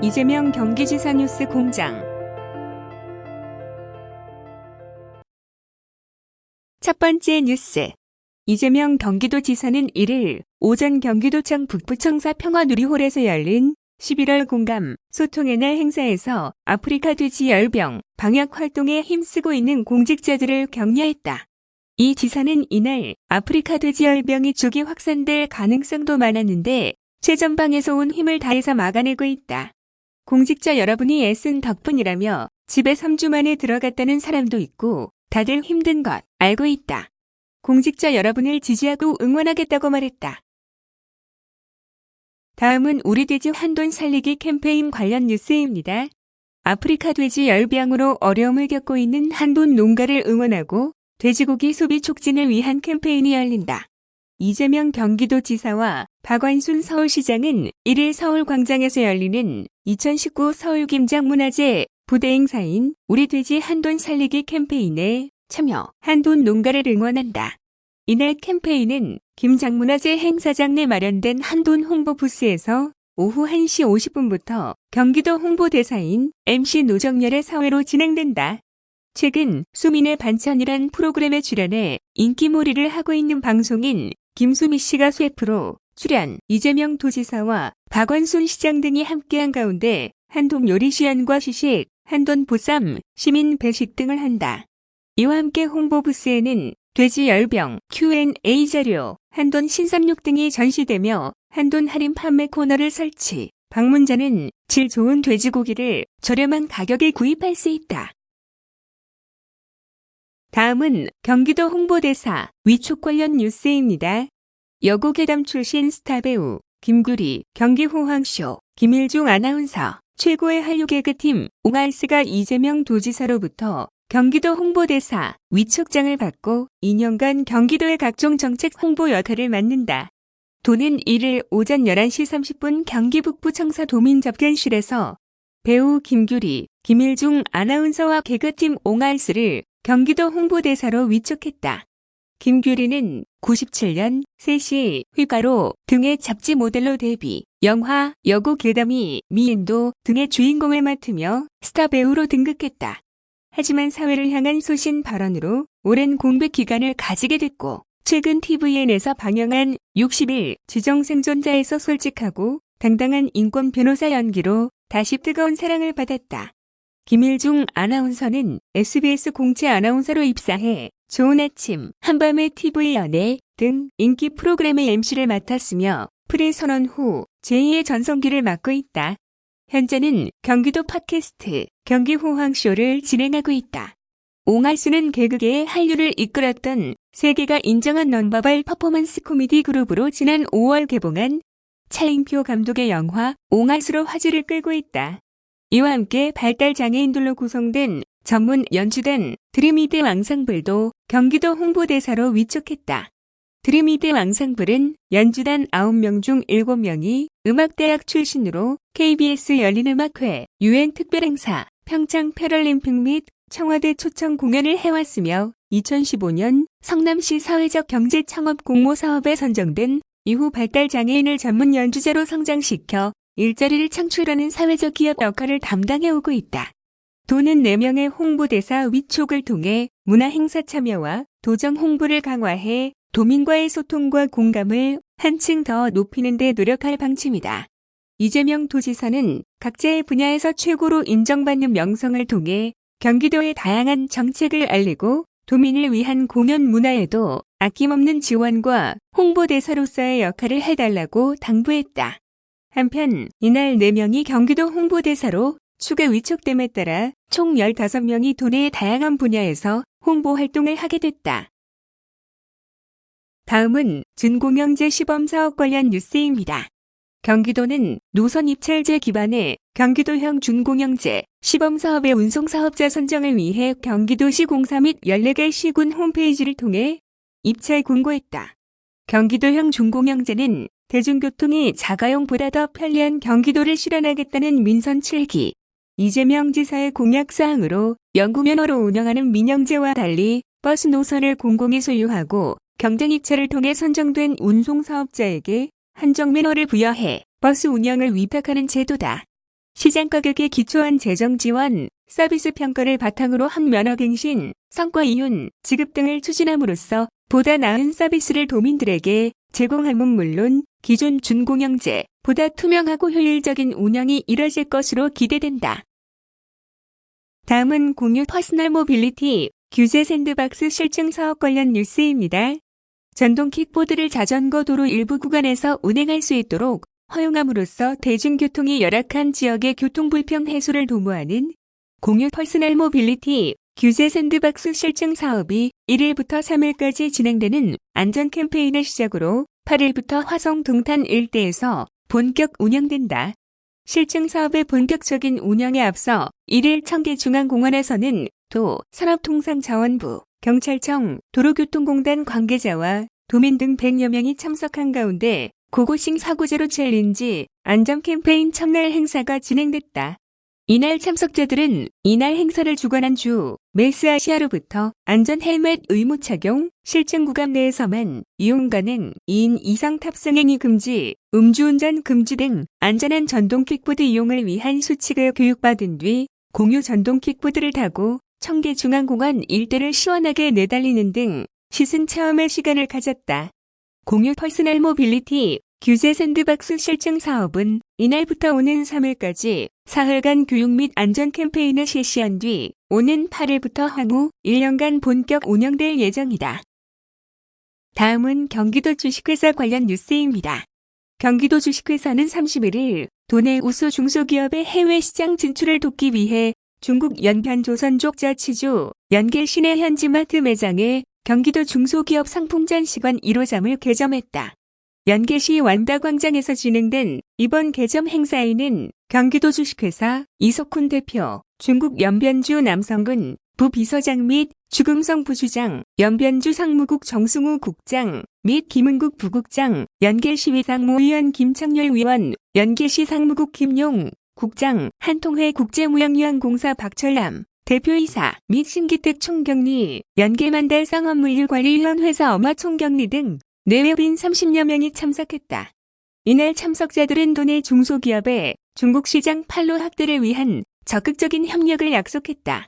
이재명 경기지사 뉴스 공장. 첫 번째 뉴스. 이재명 경기도지사는 1일 오전 경기도청 북부청사 평화누리홀에서 열린 11월 공감, 소통의 날 행사에서 아프리카 돼지 열병 방역 활동에 힘쓰고 있는 공직자들을 격려했다. 이 지사는 이날 아프리카 돼지 열병이 조기 확산될 가능성도 많았는데 최전방에서 온 힘을 다해서 막아내고 있다. 공직자 여러분이 애쓴 덕분이라며 집에 3주 만에 들어갔다는 사람도 있고 다들 힘든 것 알고 있다. 공직자 여러분을 지지하고 응원하겠다고 말했다. 다음은 우리 돼지 한돈 살리기 캠페인 관련 뉴스입니다. 아프리카 돼지 열병으로 어려움을 겪고 있는 한돈 농가를 응원하고 돼지고기 소비 촉진을 위한 캠페인이 열린다. 이재명 경기도지사와 박원순 서울시장은 1일 서울광장에서 열리는 2019 서울김장문화제 부대 행사인 우리 돼지 한돈 살리기 캠페인에 참여, 한돈 농가를 응원한다. 이날 캠페인은 김장문화제 행사장 내 마련된 한돈 홍보 부스에서 오후 1시 50분부터 경기도 홍보대사인 MC 노정열의 사회로 진행된다. 최근 수민의 반찬이란 프로그램에 출연해 인기몰이를 하고 있는 방송인 김수미 씨가 셰프로 출연, 이재명 도지사와 박원순 시장 등이 함께한 가운데 한돈 요리 시연과 시식, 한돈 보쌈, 시민 배식 등을 한다. 이와 함께 홍보 부스에는 돼지 열병, Q&A 자료, 한돈 신상육 등이 전시되며 한돈 할인 판매 코너를 설치, 방문자는 질 좋은 돼지고기를 저렴한 가격에 구입할 수 있다. 다음은 경기도 홍보대사 위촉 관련 뉴스입니다. 여고괴담 출신 스타배우 김구리, 경기호황쇼 김일중 아나운서, 최고의 한류 개그팀 옹알스가 이재명 도지사로부터 경기도 홍보대사 위촉장을 받고 2년간 경기도의 각종 정책 홍보 역할을 맡는다. 도는 1일 오전 11시 30분 경기 북부청사 도민접견실에서 배우 김규리, 김일중 아나운서와 개그팀 옹알스를 경기도 홍보대사로 위촉했다. 김규리는 97년 3시 휘가로 등의 잡지 모델로 데뷔, 영화 여고괴담이 미인도 등의 주인공을 맡으며 스타 배우로 등극했다. 하지만 사회를 향한 소신 발언으로 오랜 공백 기간을 가지게 됐고 최근 TVN에서 방영한 60일 지정생존자에서 솔직하고 당당한 인권 변호사 연기로 다시 뜨거운 사랑을 받았다. 김일중 아나운서는 SBS 공채 아나운서로 입사해 좋은 아침, 한밤의 TV 연애 등 인기 프로그램의 MC를 맡았으며 프리 선언 후 제2의 전성기를 맞고 있다. 현재는 경기도 팟캐스트 경기호황쇼를 진행하고 있다. 옹알스는 개그계의 한류를 이끌었던 세계가 인정한 넌버벌 퍼포먼스 코미디 그룹으로 지난 5월 개봉한 차인표 감독의 영화 옹알스로 화제를 끌고 있다. 이와 함께 발달 장애인들로 구성된 전문 연주단 드림이드 앙상블도 경기도 홍보대사로 위촉했다. 드림이드 앙상블은 연주단 9명 중 7명이 음악대학 출신으로 KBS 열린음악회, UN 특별행사, 평창 패럴림픽 및 청와대 초청 공연을 해왔으며 2015년 성남시 사회적 경제 창업 공모 사업에 선정된 이후 발달 장애인을 전문 연주자로 성장시켜 일자리를 창출하는 사회적 기업 역할을 담당해오고 있다. 도는 4명의 홍보대사 위촉을 통해 문화행사 참여와 도정 홍보를 강화해 도민과의 소통과 공감을 한층 더 높이는 데 노력할 방침이다. 이재명 도지사는 각자의 분야에서 최고로 인정받는 명성을 통해 경기도의 다양한 정책을 알리고 도민을 위한 공연 문화에도 아낌없는 지원과 홍보대사로서의 역할을 해달라고 당부했다. 한편 이날 4명이 경기도 홍보대사로 추가 위촉됨에 따라 총 15명이 도내의 다양한 분야에서 홍보 활동을 하게 됐다. 다음은 준공영제 시범사업 관련 뉴스입니다. 경기도는 노선 입찰제 기반의 경기도형 준공영제 시범사업의 운송사업자 선정을 위해 경기도시 공사 및 14개 시군 홈페이지를 통해 입찰 공고했다. 경기도형 준공영제는 대중교통이 자가용보다 더 편리한 경기도를 실현하겠다는 민선 7기 이재명 지사의 공약사항으로 영구면허로 운영하는 민영제와 달리 버스 노선을 공공이 소유하고 경쟁 입찰을 통해 선정된 운송사업자에게 한정면허를 부여해 버스 운영을 위탁하는 제도다. 시장 가격에 기초한 재정 지원, 서비스 평가를 바탕으로 항면허갱신, 성과 이윤, 지급 등을 추진함으로써 보다 나은 서비스를 도민들에게 제공함은 물론 기존 준공영제, 보다 투명하고 효율적인 운영이 이뤄질 것으로 기대된다. 다음은 공유 퍼스널 모빌리티, 규제 샌드박스 실증 사업 관련 뉴스입니다. 전동 킥보드를 자전거 도로 일부 구간에서 운행할 수 있도록 허용함으로써 대중교통이 열악한 지역의 교통불평 해소를 도모하는 공유 퍼스널 모빌리티 규제 샌드박스 실증 사업이 1일부터 3일까지 진행되는 안전 캠페인을 시작으로 8일부터 화성 동탄 일대에서 본격 운영된다. 실증 사업의 본격적인 운영에 앞서 1일 청계중앙공원에서는 도, 산업통상자원부, 경찰청, 도로교통공단 관계자와 도민 등 100여 명이 참석한 가운데 고고싱 사고제로 챌린지 안전 캠페인 첫날 행사가 진행됐다. 이날 참석자들은 이날 행사를 주관한 주 메스아시아로부터 안전 헬멧 의무 착용, 실증 구간 내에서만 이용 가능, 2인 이상 탑승 행위 금지, 음주운전 금지 등 안전한 전동 킥보드 이용을 위한 수칙을 교육받은 뒤 공유 전동 킥보드를 타고 청계중앙공원 일대를 시원하게 내달리는 등 시승 체험의 시간을 가졌다. 공유 퍼스널 모빌리티 규제 샌드박스 실증 사업은 이날부터 오는 3일까지 사흘간 교육 및 안전 캠페인을 실시한 뒤 오는 8일부터 향후 1년간 본격 운영될 예정이다. 다음은 경기도 주식회사 관련 뉴스입니다. 경기도 주식회사는 31일 도내 우수 중소기업의 해외 시장 진출을 돕기 위해 중국 연변조선족 자치주 연길 시내 현지마트 매장에 경기도 중소기업 상품 전시관 1호점을 개점했다. 연길시 완다광장에서 진행된 이번 개점 행사에는 경기도 주식회사 이석훈 대표, 중국 연변주 남성근 부비서장 및 주금성 부주장, 연변주 상무국 정승우 국장 및 김은국 부국장, 연길시 상무위원 김창렬 위원, 연길시 상무국 김용 국장, 한통회 국제무역유한공사 박철남 대표이사 및 신기택 총경리, 연길만달 상업물류관리위원회사 엄화 총경리 등 내외빈 30여 명이 참석했다. 이날 참석자들은 도내 중소기업의 중국 시장 판로 확대를 위한 적극적인 협력을 약속했다.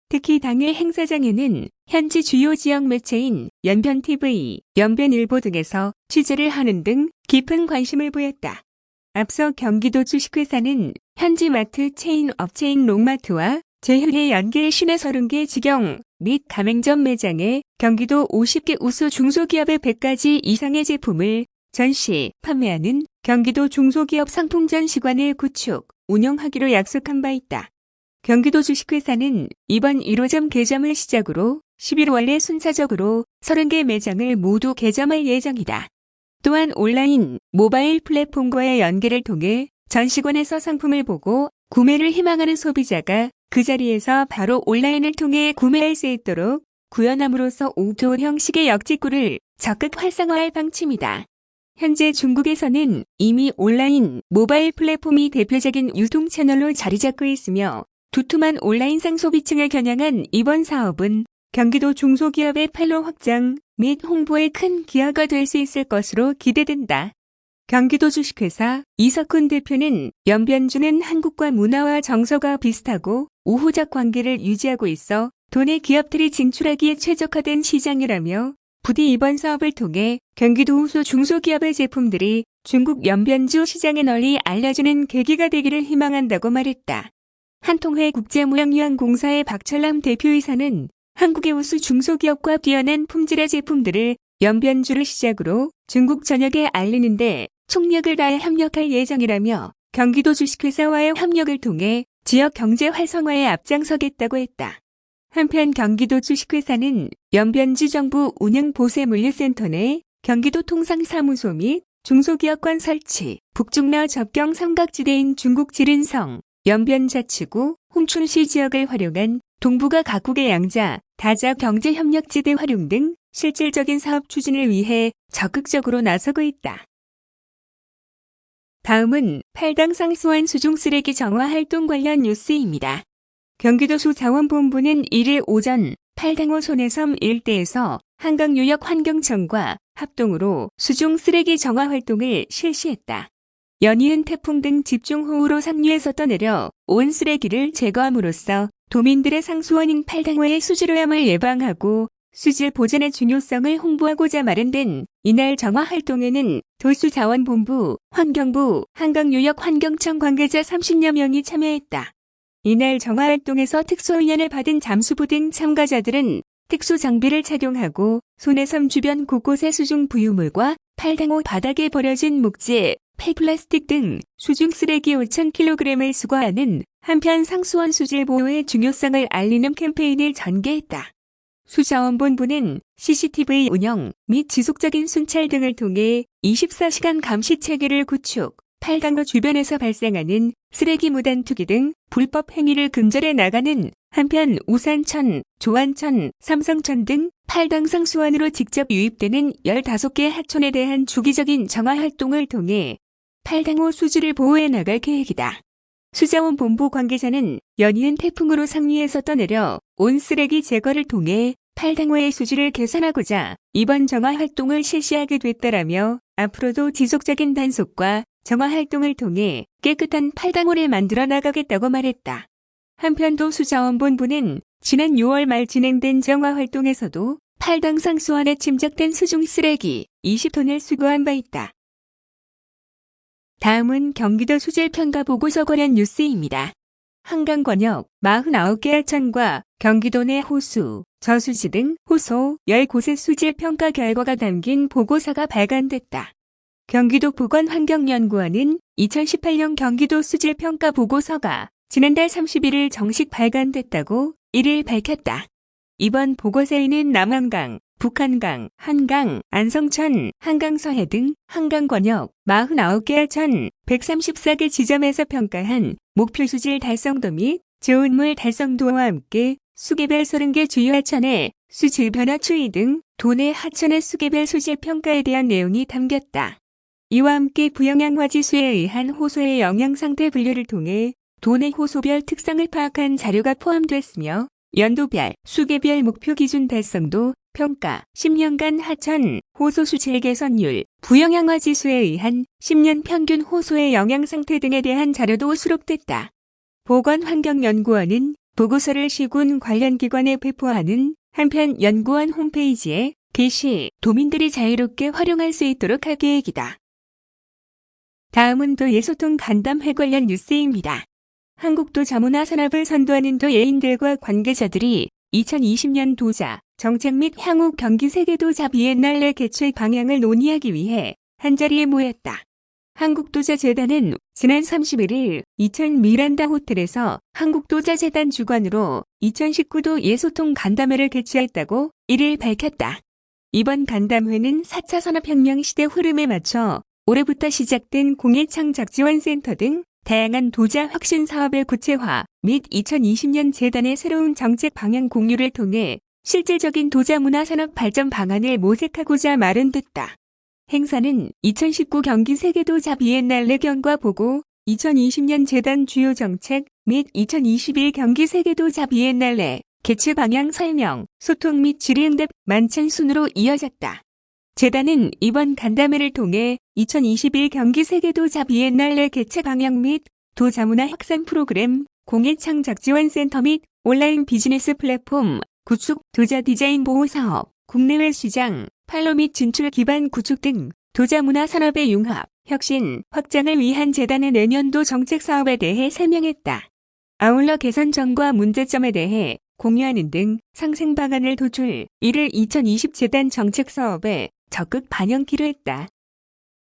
특히 당일 행사장에는 현지 주요 지역 매체인 연변TV, 연변일보 등에서 취재를 하는 등 깊은 관심을 보였다. 앞서 경기도 주식회사는 현지 마트 체인 업체인 롱마트와 제휴의 연길 시내 30개 직영 및 가맹점 매장에 경기도 50개 우수 중소기업의 100가지 이상의 제품을 전시, 판매하는 경기도 중소기업 상품 전시관을 구축, 운영하기로 약속한 바 있다. 경기도 주식회사는 이번 1호점 개점을 시작으로 11월에 순차적으로 30개 매장을 모두 개점할 예정이다. 또한 온라인, 모바일 플랫폼과의 연계를 통해 전시관에서 상품을 보고 구매를 희망하는 소비자가 그 자리에서 바로 온라인을 통해 구매할 수 있도록 구현함으로써 O2O 형식의 역직구를 적극 활성화할 방침이다. 현재 중국에서는 이미 온라인, 모바일 플랫폼이 대표적인 유통 채널로 자리 잡고 있으며 두툼한 온라인상 소비층을 겨냥한 이번 사업은 경기도 중소기업의 판로 확장 및 홍보에 큰 기여가 될 수 있을 것으로 기대된다. 경기도 주식회사 이석훈 대표는 연변주는 한국과 문화와 정서가 비슷하고 우호적 관계를 유지하고 있어 도내 기업들이 진출하기에 최적화된 시장이라며 부디 이번 사업을 통해 경기도 우수 중소기업의 제품들이 중국 연변주 시장에 널리 알려지는 계기가 되기를 희망한다고 말했다. 한통회 국제무역유한공사의 박철남 대표이사는 한국의 우수 중소기업과 뛰어난 품질의 제품들을 연변주를 시작으로 중국 전역에 알리는데 총력을 다해 협력할 예정이라며 경기도 주식회사와의 협력을 통해 지역 경제 활성화에 앞장서겠다고 했다. 한편 경기도 주식회사는 연변주 정부 운영 보세물류센터 내 경기도 통상사무소 및 중소기업관 설치, 북중러 접경 삼각지대인 중국 지른성, 연변자치구, 홍춘시 지역을 활용한 동북아 각국의 양자, 다자 경제협력지대 활용 등 실질적인 사업 추진을 위해 적극적으로 나서고 있다. 다음은 팔당상 수원 수중쓰레기 정화 활동 관련 뉴스입니다. 경기도수 자원본부는 1일 오전 팔당호 손해섬 일대에서 한강유역 환경청과 합동으로 수중쓰레기 정화 활동을 실시했다. 연이은 태풍 등 집중호우로 상류에서 떠내려 온 쓰레기를 제거함으로써 도민들의 상수원인 팔당호의 수질오염을 예방하고 수질 보존의 중요성을 홍보하고자 마련된 이날 정화활동에는 도수자원본부, 환경부, 한강유역환경청 관계자 30여 명이 참여했다. 이날 정화활동에서 특수훈련을 받은 잠수부 등 참가자들은 특수장비를 착용하고 소내섬 주변 곳곳의 수중 부유물과 팔당호 바닥에 버려진 목재, 폐플라스틱 등 수중 쓰레기 5,000kg을 수거하는 한편 상수원 수질 보호의 중요성을 알리는 캠페인을 전개했다. 수자원본부는 CCTV 운영 및 지속적인 순찰 등을 통해 24시간 감시 체계를 구축, 팔당호 주변에서 발생하는 쓰레기 무단 투기 등 불법 행위를 근절해 나가는 한편 우산천, 조안천, 삼성천 등 팔당 상수원으로 직접 유입되는 15개 하천에 대한 주기적인 정화 활동을 통해 팔당호 수질을 보호해 나갈 계획이다. 수자원본부 관계자는 연이은 태풍으로 상류에서 떠내려 온 쓰레기 제거를 통해 팔당호의 수질을 개선하고자 이번 정화 활동을 실시하게 됐다라며 앞으로도 지속적인 단속과 정화 활동을 통해 깨끗한 팔당호를 만들어 나가겠다고 말했다. 한편 도수자원본부는 지난 6월 말 진행된 정화 활동에서도 팔당 상수원에 침적된 수중 쓰레기 20톤을 수거한 바 있다. 다음은 경기도 수질평가 보고서 관련 뉴스입니다. 한강권역 49개 하천과 경기도 내 호수, 저수지 등 호소 10곳의 수질평가 결과가 담긴 보고서가 발간됐다. 경기도 보건환경연구원은 2018년 경기도 수질평가 보고서가 지난달 31일 정식 발간됐다고 1일 밝혔다. 이번 보고서에는 남한강, 북한강, 한강, 안성천, 한강서해 등 한강권역 49개 하천 134개 지점에서 평가한 목표 수질 달성도 및 좋은 물 달성도와 함께 수개별 30개 주요 하천의 수질 변화 추이 등 도내 하천의 수개별 수질 평가에 대한 내용이 담겼다. 이와 함께 부영향화 지수에 의한 호소의 영양 상태 분류를 통해 도내 호소별 특성을 파악한 자료가 포함됐으며 연도별, 수개별 목표 기준 달성도, 평가, 10년간 하천, 호소 수질 개선율, 부영향화 지수에 의한 10년 평균 호소의 영양 상태 등에 대한 자료도 수록됐다. 보건환경연구원은 보고서를 시군 관련 기관에 배포하는 한편 연구원 홈페이지에 게시, 도민들이 자유롭게 활용할 수 있도록 할 계획이다. 다음은 도예소통 간담회 관련 뉴스입니다. 한국도자문화산업을 선도하는 도예인들과 관계자들이 2020년 도자, 정책 및 향후 경기 세계도자 비엔날레 개최 방향을 논의하기 위해 한자리에 모였다. 한국도자재단은 지난 31일 이천 미란다 호텔에서 한국도자재단 주관으로 2019도 예소통 간담회를 개최했다고 1일 밝혔다. 이번 간담회는 4차 산업혁명 시대 흐름에 맞춰 올해부터 시작된 공예창작지원센터 등 다양한 도자 혁신 사업의 구체화 및 2020년 재단의 새로운 정책 방향 공유를 통해 실질적인 도자 문화산업 발전 방안을 모색하고자 마련됐다. 행사는 2019 경기 세계도자 비엔날레 경과 보고, 2020년 재단 주요 정책 및 2021 경기 세계도자 비엔날레 개최 방향 설명, 소통 및 질의응답 만찬 순으로 이어졌다. 재단은 이번 간담회를 통해 2021 경기 세계도자 비엔날레 개최 방향 및 도자문화 확산 프로그램, 공예창작지원센터 및 온라인 비즈니스 플랫폼, 구축, 도자 디자인 보호 사업, 국내외 시장, 판로 및 진출 기반 구축 등 도자문화 산업의 융합, 혁신, 확장을 위한 재단의 내년도 정책 사업에 대해 설명했다. 아울러 개선점과 문제점에 대해 공유하는 등 상생 방안을 도출, 이를 2020 재단 정책 사업에 적극 반영키로 했다.